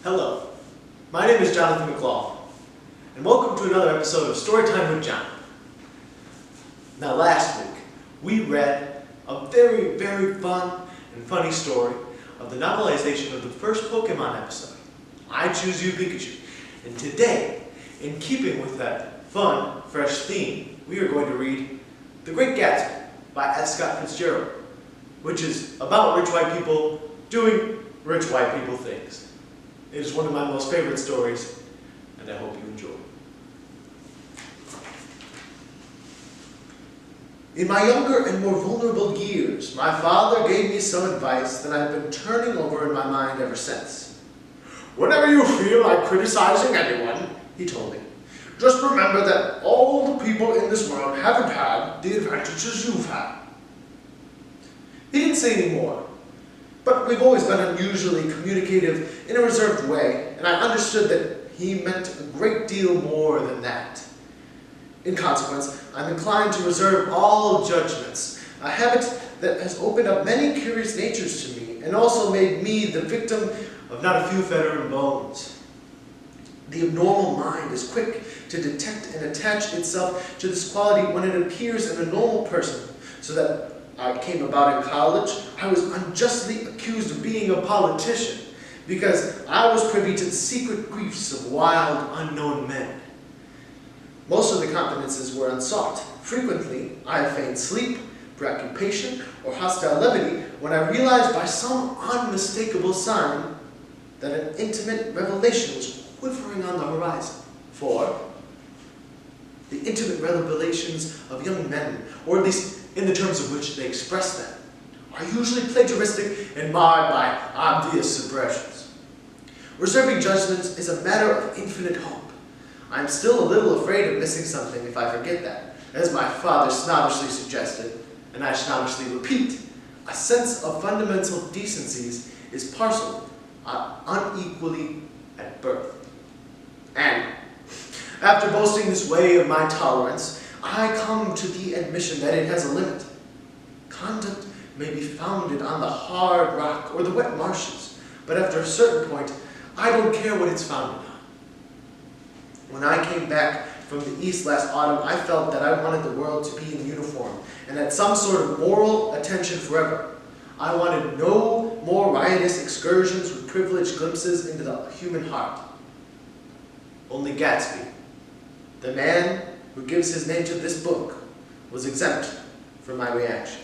Hello, my name is Jonathan McLaughlin, and welcome to another episode of Storytime with John. Now last week, we read a very, very fun and funny story of the novelization of the first Pokemon episode, I Choose You Pikachu. And today, in keeping with that fun, fresh theme, we are going to read The Great Gatsby by F. Scott Fitzgerald, which is about rich white people doing rich white people things. It is one of my most favorite stories, and I hope you enjoy. In my younger and more vulnerable years, my father gave me some advice that I've been turning over in my mind ever since. Whenever you feel like criticizing anyone, he told me, just remember that all the people in this world haven't had the advantages you've had. He didn't say any more. But we've always been unusually communicative in a reserved way, and I understood that he meant a great deal more than that. In consequence, I'm inclined to reserve all judgments, a habit that has opened up many curious natures to me, and also made me the victim of not a few fetter and bones. The abnormal mind is quick to detect and attach itself to this quality when it appears in a normal person, so that I came about in college, I was unjustly accused of being a politician because I was privy to the secret griefs of wild, unknown men. Most of the confidences were unsought. Frequently, I feigned sleep, preoccupation, or hostile levity when I realized by some unmistakable sign that an intimate revelation was quivering on the horizon. For the intimate revelations of young men, or at least in the terms of which they express them, are usually plagiaristic and marred by obvious suppressions. Reserving judgments is a matter of infinite hope. I am still a little afraid of missing something if I forget that, as my father snobbishly suggested, and I snobbishly repeat, a sense of fundamental decencies is parceled unequally at birth. And after boasting this way of my tolerance, I come to the admission that it has a limit. Conduct may be founded on the hard rock or the wet marshes, but after a certain point, I don't care what it's founded on. When I came back from the East last autumn, I felt that I wanted the world to be in uniform and had some sort of moral attention forever. I wanted no more riotous excursions with privileged glimpses into the human heart. Only Gatsby, the man who gives his name to this book, was exempt from my reaction.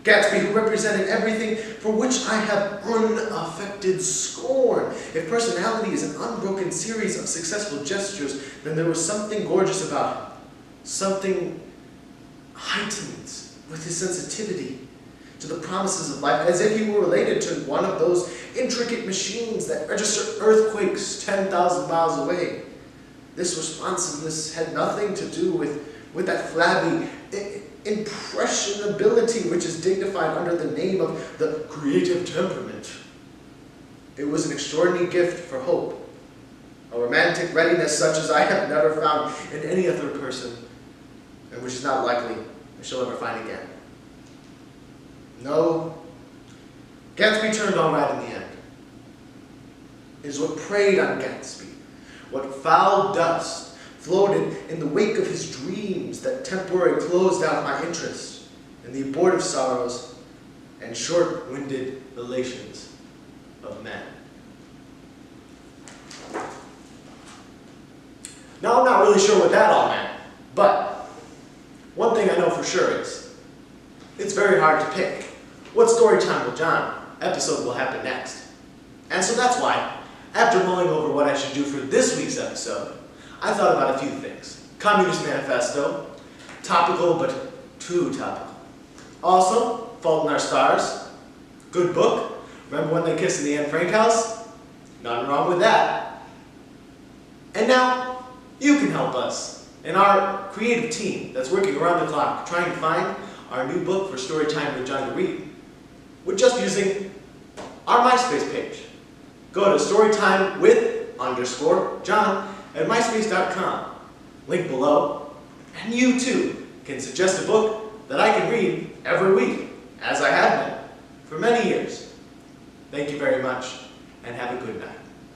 Gatsby, who represented everything for which I have unaffected scorn. If personality is an unbroken series of successful gestures, then there was something gorgeous about him, something heightened with his sensitivity to the promises of life, as if he were related to one of those intricate machines that register earthquakes 10,000 miles away. This responsiveness had nothing to do with that flabby impressionability which is dignified under the name of the creative temperament. It was an extraordinary gift for hope, a romantic readiness such as I have never found in any other person, and which is not likely I shall ever find again. No, Gatsby turned all right in the end. It is what preyed on Gatsby, what foul dust floated in the wake of his dreams that temporarily closed out my interest in the abortive sorrows and short-winded relations of men. Now, I'm not really sure what that all meant, but one thing I know for sure is it's very hard to pick what Storytime with John episode will happen next. And so that's why, after mulling over what I should do for this week's episode, I thought about a few things. Communist Manifesto, topical but too topical. Also, Fault in Our Stars, good book. Remember When They Kissed in the Anne Frank House? Nothing wrong with that. And now, you can help us in our creative team that's working around the clock trying to find our new book for Storytime with John to read. We're just using our MySpace page. Go to storytimewith_John at myspace.com. Link below. And you too can suggest a book that I can read every week, as I have been for many years. Thank you very much. and have a good night.